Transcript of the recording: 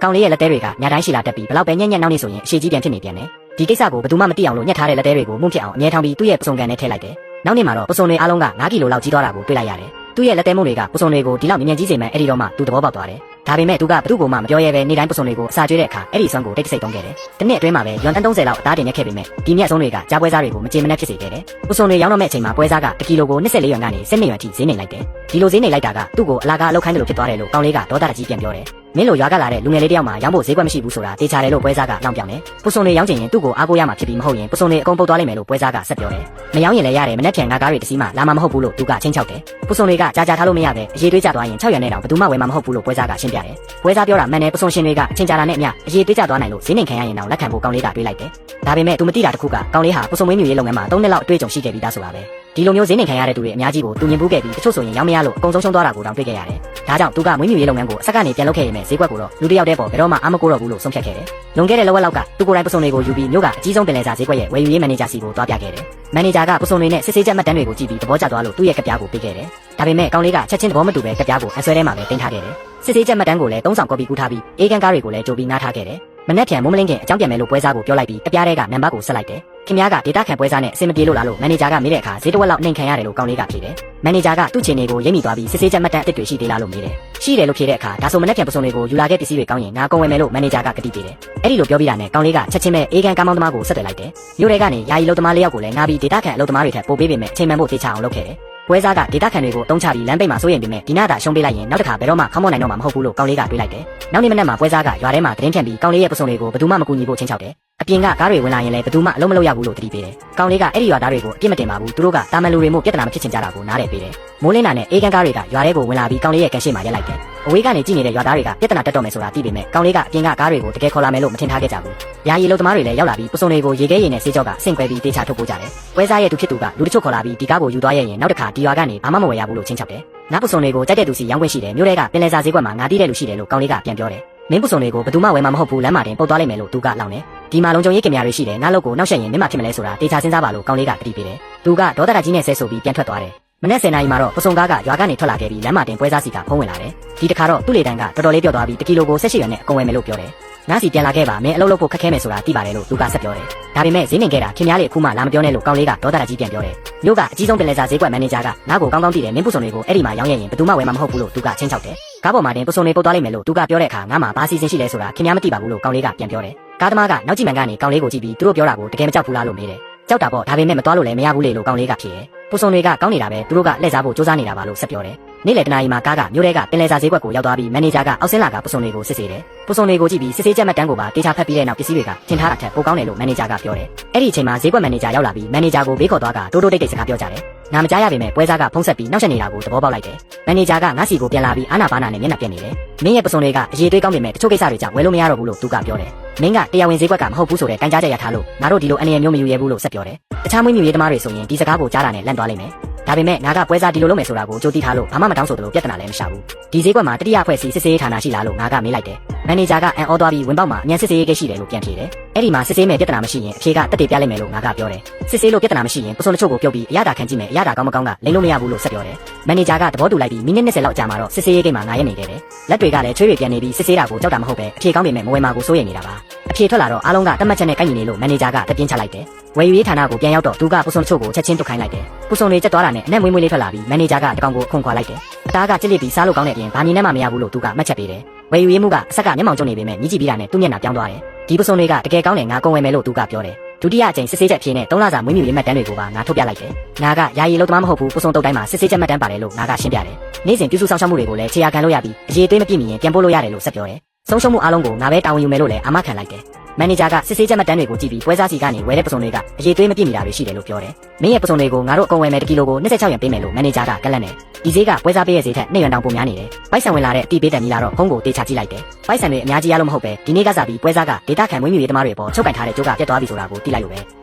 ကောင်လေးရဲ့လက်သေးတွေကညာတိုင်းရှိလာတတ်ပြီးဘလောက်ပဲညံ့ညံ့နောက်နေဆိုရင်အရှိကြီးပြန်ဖြစ်နေပြန်တယ်ဒီကိစ္စကိုဘယ်သူမှမသိအောင်လို့ညှက်ထားတဲ့လက်သေးတွေကိုမှုန့်ဖြစ်အောင်အမြဲထောင်ပြီးသူ့ရဲ့ပစုံကန်နဲ့ထည့်လိုက်တယ်နောက်နေ့မှာတော့ပစုံတွေအားလုံးက9ကီလိုလောက်ကြီးသွားတာကိုတွေ့လိုက်ရတယ်သူ့ရဲ့လက်သေးမှုတွေကပစုံတွေကိုဒီလောက်မြင်ကြီးစေမှန်းအဲ့ဒီတော့မှသူသဘောပေါက်သွားတယ်ဒါပေမဲ့သူကဘသူ့ကိုမှမပြောရဲပဲနေ့တိုင်းပစုံတွေကိုအစာကျွေးတဲ့အခါအဲ့ဒီအစွမ်းကိုတိတ်ဆိတ်သုံးခဲ့တယ်။ဒီနှစ်အတွင်းမှာပဲယွမ်30လောက်အသားတင်ရက်ခဲ့ပေမဲ့ဒီမြတ်ဆုံးတွေကကြားပွဲစားတွေကိုမကြေမနက်ဖြစ်စေခဲ့တယ်။ပစုံတွေရောင်းတော့မဲ့အချိန်မှာပွဲစားက1ကီလိုကို24ယွမ်ကနေ12ယွမ်ထိဈေးနှိမ်လိုက်တယ်။ဒီလိုဈေးနှိမ်လိုက်တာကသူ့ကိုအလားကအလောက်ခိုင်းတယ်လို့ဖြစ်သွားတယ်လို့ကောင်းလေးကဒေါသတကြီးပြန်ပြောတယ်။မင်းလိုရွာကလာတဲ့လူငယ်လေးတယောက်မှာရောင်းဖို့ဈေးကွက်မရှိဘူးဆိုတာတေချာတယ်လို့ပွဲစားကလောင်ပြောင်တယ်။ပစုံတွေရောင်းချင်ရင်သူ့ကိုအားကိုးရမှာဖြစ်ပြီးမဟုတ်ရင်ပစုံတွေအကုန်ပုတ်သွားလိမ့်မယ်လို့ပွဲစားကဆက်ပြောတယ်။မရောင်းရင်လည်းရတယ်မနှက်ဖြန်ငါကားတွေတစ်စီးမှလာမှာမဟုတ်ဘူးလို့သူကချင်းချောက်တယ်။ပစုံတွေကကြာကြာထားလို့မရပဲအရေးတွေးကြသွားရင်6ယွမ်နဲ့တောင်ဘယ်သူမှဝယ်မှာမဟုတ်ဘူးလို့ပွဲစားကရှင်းပြတယ်။ပွဲစားပြောတာမှန်တယ်ပစုံရှင်တွေကအချင်းကြာတာနဲ့အမျှအရေးတွေးကြသွားနိုင်လို့ဈေးနှိမ်ခံရရင်တော့လက်ခံဖို့ကောင်းလေးကတွေးလိုက်တယ်။ဒါပေမဲ့သူမသိတာတစ်ခုကကောင်းလေးဟာပစုံမွေးမြူရေးလုပ်ငန်းမှာ3နှစ်လောက်အတွေ့အကြုံရှိခဲ့ပြီးသားဆိုတာပဲ။ဒီလိုမျိုးဈေးနှိမ်ခံရတဲ့သူတွေအများကြီးကိုသူမြင်ဘူးခဲ့ပြီးတချို့ဆိုရင်ရောင်းမရလို့အကုန်ဆုံးရှုံးသွားတာကိုတောင်တွေ့ခဲ့ရတယ်။ဒါကြောင့်သူကမွေးမြူရေးလုပ်ငန်းကိုအဆက်ကနေပြန်လုပ်ခဲ့ရမယ်ဈေးကွက်ကိုတော့လူတစ်ယောက်တည်းပေါ်ဘယ်တော့မှအားမကိုတော့ဘူးလို့ဆုံးဖြတ်ခဲ့တယ်။လွန်ခဲ့တဲ့လဝက်လောက်ကသူကိုယ်တိုင်ပစုံတွေကိုယူပြီးမြို့ကအကြီးဆုံးပင်လယ်စာဈေးကွက်ရဲ့ဝယ်ယူရေးမန်နေဂျာစီကိုတွားပြခဲ့တယ်။မန်နေဂျာကပစုံတွေနဲ့စစ်ဆေးချက်မှတ်တမ်းတွေကိုကြည့်ပြီးသဘောကျသွားလို့သူ့ရဲ့ကပြားကိုပေးခဲ့တယ်။ဒါပေမဲ့ကောင်းလေးကချက်ချင်းသဘောမတူပဲကပြားကိုအဆွဲထဲမှာပဲတင်ထားခဲ့တယ်။စစ်ဆေးချက်မှတ်တမ်းကိုလည်း3ဆောင်ကော်ပီကူးထားပြီးအေးကန်ကားတွေကိုလည်းကြိုပြီးနားထားခဲ့တယ်။မနက်ဖြန်မိုးမလင်းခင်အကြောင်းပြန်မယ်လို့ပွဲစားကိုပြောလိုက်ပြီးကပြားတွေကနံပါတ်ကိုဆက်လိုက်တယ်။ခင်ဗျားကဒေတာခံပွဲစားနဲ့အဆင်မပြေလို့လားလို့မန်နေဂျာကမေးတဲ့အခါဈေးတစ်ဝက်လောက်နှိမ်ခံရတယ်လို့ကောင်းလေးကဖြေတယ်။မန်နေဂျာကသူ့ချင်တွေကိုရိပ်မိသွားပြီးစစ်ဆေးချက်မှတ်တမ်းအစ်စ်တွေရှိသေးလားလို့မေးတယ်။ရှိတယ်လို့ဖြေတဲ့အခါဒါဆိုမနက်ဖြန်ပစုံတွေကိုယူလာခဲ့ပစ္စည်းတွေကောင်းရင်ငါကုန်ဝယ်မယ်လို့မန်နေဂျာကကတိပေးတယ်။အဲ့ဒီလိုပြောပြီးတာနဲ့ကောင်းလေးကချက်ချင်းပဲအေးကန်ကားမောင်းသမားကိုဆက်သွယ်လိုက်တယ်။မြို့ထဲကနေယာယီလုံသမား၄ယောက်ကိုလည်းငါပြီးဒေတာခံအလုပ်သမားတွေထပ်ပို့ပေးပေမဲ့ချိန်မှန်ဖို့တေချာအောင်လုပ်ခဲ့တယ်။ပွဲစားကဒေတာခံတွေကိုတုံးချပြီးလမ်းပိတ်မှာစိုးရိမ်ပေမဲ့ဒီနာတာရှုံးပေးလိုက်ရင်နောက်တစ်ခါဘယ်တော့မှခေါင်းမနိုင်တော့မှာမဟုတ်ဘူးလို့ကောင်းလေးကတွေးလိုက်တယ်။နောက်နေ့မနက်မှာပွဲစားကရွာထဲမှာသတင်းဖြန့်ပြီးကောင်းလေးရဲ့ပစုံတွေကိုဘယ်သူမှမကူညီဖို့ချင်းချောက်တယ်။အပြင်ကကားတွေဝင်လာရင်လည်းဘယ်သူမှအလုံးမလုပ်ရဘူးလို့တတိပေးတယ်။ကောင်းလေးကအဲ့ဒီရွာသားတွေကိုအပြစ်မတင်ပါဘူး။သူတို့ကတာမန်လူတွေမျိုးပြဿနာမဖြစ်ချင်ကြတာကိုနားလည်ပေးတယ်။မိုးလင်းတာနဲ့အေးကန်ကားတွေကရွာထဲကိုဝင်လာပြီးကောင်းလေးရဲ့ကန်ရှိမှာရက်လိုက်တယ်။အဝေးကနေကြည့်နေတဲ့ရွာသားတွေကပြဿနာတက်တော့မယ်ဆိုတာသိပေမဲ့ကောင်းလေးကအပြင်ကကားတွေကိုတကယ်ခေါ်လာမယ်လို့မထင်ထားခဲ့ကြဘူး။ယာယီလုံသမားတွေလည်းရောက်လာပြီးပစုံတွေကိုရေခဲရည်နဲ့ဆေးကြောကဆင့်ခွဲပြီးတေချာထုတ်ပိုးကြတယ်။ပွဲစားရဲ့သူဖြစ်သူကလူတချို့ခေါ်လာပြီးဒီကားကိုယူသွားရရင်နောက်တစ်ခါဒီရွာကနေဘာမှမဝယ်ရဘူးလို့ချင်းချောက်တယ်။ငါပစုံတွေကိုကြိုက်တဲ့သူစီရောင်းခွင့်ရှိတယ်မြို့ထဲကပင်လယ်စာဈေးကွက်မှာငါတီးတဲ့လူရှိတယ်လို့ကောင်းလေးကပြန်ပြောတယ်။မင်းပစုံတွေကိုဘယ်သူမှဝယ်မှာမဟုတ်ဘူးလမ်းမှာတင်ပုတ်သွားလိမ့်မယ်လို့သူကလောင်တယ်။ဒီမှာလုံခြုံရေးကင်မရာတွေရှိတယ်ငါလုပ်ကိုနောက်ဆက်ရင်မင်းမဖြစ်မလဲဆိုတာတေချာစဉ်းစားပါလို့ကောင်းလေးကတတိပေးတယ်။သူကဒေါသတကြီးနဲ့ဆဲဆိုပြီးပြန်ထွက်သွားတယ်။မနေ့10နာရီမှာတော့ပစုံကားကရွာကနေထွက်လာခဲ့ပြီးလမ်းမှာတင်ပွဲစားစီကဖုံးဝင်လာတယ်။ဒီတစ်ခါတော့သူ့လေတန်းကတော်တော်လေးပြော့သွားပြီး1ကီလိုကို18ရွမ်နဲ့အကုန်ဝယ်မယ်လို့ပြောတယ်။နားစီပြန်လာခဲ့ပါမင်းအလုပ်လုပ်ဖို့ခက်ခဲမယ်ဆိုတာသိပါတယ်လို့သူကဆက်ပြောတယ်။ဒါပေမဲ့ဈေးနှင်ခဲ့တာခင်ဗျားလေးအခုမှလာမပြောနဲ့လို့ကောင်းလေးကဒေါသတကြီးပြန်ပြောတယ်။မြို့ကအကြီးဆုံးပင်လယ်စာဈေးကွက်မန်နေဂျာကငါ့ကိုကောင်းကောင်းသိတယ်မင်းပစုံတွေကိုအဲ့ဒီမှာရောင်းရရင်ဘယ်သူမှဝယ်မှာမဟုတ်ဘူးလို့သူကချင်းချောက်တယ်။ကားပေါ်မှာတင်ပစုံတွေပုတ်သွားလိမ့်မယ်လို့သူကပြောတဲ့အခါငါမှဘာစီစဉ်ရှိလဲဆိုတာခင်ဗျားမသိပါဘူးလို့ကောင်းလေးကပြန်ပြောတယ်။ကားသမားကနောက်ကြည့်မှန်ကနေကောင်းလေးကိုကြည့်ပြီးသူတို့ပြောတာကိုတကယ်မကြောက်ဘူးလားလို့မေးတယ်။ကြောက်တာပေါ့ဒါပေမဲ့မသွားလို့လည်းမရဘူးလေလို့ကောင်းလေးကဖြေတယ်။ပစုံတွေကကောင်းနေတာပဲသူတို့ကလှည့်စားဖို့စူးစမ်းနေတာပါလို့ဆက်ပြောတယ်။နေ့လယ်တနာရီမှာကားကမြို့ထဲကပင်လယ်စာဈေးကွက်ကိုရောက်သွားပြီးမန်နေဂျာကအောက်ဆင်းလာကပစုံတွေကိုစစ်ဆေးတယ်။ပစုံတွေကိုကြည့်ပြီးစစ်ဆေးချက်မှတ်တမ်းကိုပါတေချာဖတ်ပြီးတဲ့နောက်ပစ္စည်းတွေကထင်ထားတာထက်ပိုကောင်းတယ်လို့မန်နေဂျာကပြောတယ်။အဲ့ဒီအချိန်မှာဈေးကွက်မန်နေဂျာရောက်လာပြီးမန်နေဂျာကိုဘေးခေါ်သွားကတိုးတိုးတိတ်တိတ်စကားပြောကြတယ်။နာမကြားရပေမဲ့ပွဲစားကဖုံးဆက်ပြီးနောက်ဆက်နေတာကိုသဘောပေါက်လိုက်တယ်။မန်နေဂျာကငါ့စီကိုပြန်လာပြီးအာနာဘာနာနဲ့မျက်နှာပြက်နေတယ်။မင်းရဲ့ပစုံတွေကအရေးတွေးကောင်းပေမဲ့တချို့ကိစ္စတွေကြောင့်ဝယ်လို့မရတော့ဘူးလို့သူကပြောတယ်။မင်းကတရားဝင်ဈေးကွက်ကမဟုတ်ဘူးဆိုတဲ့ကံကြားချက်ရထားလို့ငါတို့ဒီလိုအနေအမျိုးမယူရဲဘူးလို့ဆက်ပြောတယ်။တခြားမွေးမြူရေးသမားတွေဆိုရင်ဒီစကားကိုကြားတာနဲ့လန့်သွားလိမ့်မယ်။ဒါပေမဲ့ငါကပွဲစားဒီလိုလုပ်မယ်ဆိုတာကိုကြိုသိထားလို့ဘာမှမတောင်းဆိုသလိုပြဿနာလည်းမရှာဘူး။ဒီဈေးကွက်မှာတတိယအဖွဲ့အစည်းစစ်ဆေးဌာနရှိလားလို့ငါကမေးလိုက်တယ်။မန်နေဂျာကအန်အောသွားပြီးဝင်ပေါက်မှာအញ្ញံစစ်ဆေးရေးကိစ္စရှိတယ်လို့ပြန်ဖြေတယ်။အဲ့ဒီမှာစစ်ဆေးမယ်ပြဿနာမရှိရင်အဖြေကတက်တည်ပြလိုက်မယ်လို့ငါကပြောတယ်။စစ်ဆေးလို့ပြဿနာမရှိရင်ပစုံတချို့ကိုပြုတ်ပြီးအရသာခံကြည့်မယ်အရသာကောင်းမကောင်းကလိမ့်လို့မရဘူးလို့ဆက်ပြောတယ်။မန်နေဂျာကသဘောတူလိုက်ပြီးမိနစ်20လောက်ကြာမှာတော့စစ်ဆေးရေးကိစ္စမှာငါရက်နေခဲ့တယ်။လက်တွေကလည်းချွေးတွေပြန်နေပြီးစစ်ဆေးတာကိုကြောက်တာမဟုတ်ပဲအဖြေကောင်းပေမဲ့မဝယ်မှာကိုစိုးရိမ်နေတာပါ။အဖြေထွက်လာတော့အားလုံးကတတ်မှတ်ချက်နဲ့ကိုက်ညီနေလို့မန်နေဂျာကတပြင်းချလိုက်တယ်။ဝယ်ယူရေးဌာနကိုပြန်ရောက်တော့သူကပစုံတချို့ကိုချက်ချင်းတွတ်ခိုင်းလိုက်တယ်။ပစုံတွေကျက်သွားတာနဲ့အနက်မွေးမွေးလေးထွက်လာပြီးမန်နေဂျာကတကောင်ကိုအခွန်ခွာလိုက်တယ်။အသားကကြစ်လစ်ပြီးစားလို့ကောင်းတဲ့အပြင်ဘာမြင်နဲ့မှမရဘူးလို့သူကမှတ်ချက်ပေးတယ်။ဝယ်ယူရေးမှုကအဆက်ကမျက်မှောင်ကျုံနေပေမဲ့ညီးကြည့်ပြီးတာနဲ့သူ့မျက်နှာပြောင်းသွားတယ်။ဒီပစုံတွေကတကယ်ကောင်းတယ်ငါကုန်ဝယ်မယ်လို့သူကပြောတယ်။ဒုတိယအကြိမ်စစ်ဆေးချက်အဖြစ်နဲ့3လစာမွေးမြူရေးမှတ်တမ်းတွေကိုပါငါထုတ်ပြလိုက်တယ်။ငါကယာယီလုံသမားမဟုတ်ဘူးပစုံတုတ်တိုင်းမှာစစ်ဆေးချက်မှတ်တမ်းပါတယ်လို့ငါကရှင်းပြတယ်။နေ့စဉ်ပြုစုဆောင်ရှောက်မှုတွေကိုလည်းခြေရာခံလို့ရပြီးအရေးသွေးမပြည့်မီရင်ပြန်ပို့လို့ရတယ်လို့ဆက်ပြောတယ်။ဆုံးရှုံးမှုအလုံးကိုငါပဲတာဝန်ယူမယ်လို့လည်းအာမခံလိုက်တယ်။မန်နေဂျာကစစ်ဆေးချက်မှတ်တမ်းတွေကိုကြည့်ပြီးပွဲစားစီကနေဝယ်တဲ့ပစုံတွေကအရေးသွေးမပြည့်မီတာတွေရှိတယ်လို့ပြောတယ်။မင်းရဲ့ပစုံတွေကိုငါတို့အကုန်ဝယ်မယ်1ကီလိုကို26ရန်ပေးမယ်လို့မန်နေဂျာကကလန့်တယ်။ဒီဈေးကပွဲစားပေးရဲ့ဈေးထက်2ရန်တောင်ပိုများနေတယ်။ပိုက်ဆံဝင်လာတဲ့အတီးပေးတယ်မီလာတော့ဖုန်းကိုတေချာကြည့်လိုက်တယ်။ပိုက်ဆံတွေအများကြီးရလို့မဟုတ်ပဲဒီနေ့ကစားပြီးပွဲစားကဒေတာခံမွေးမြူရေးသမားတွေပေါ်ချုပ်ကင်ထားတဲ့ကြိုးကပြတ်သွားပြီဆိုတာကိုသိလိုက်လို့ပဲ။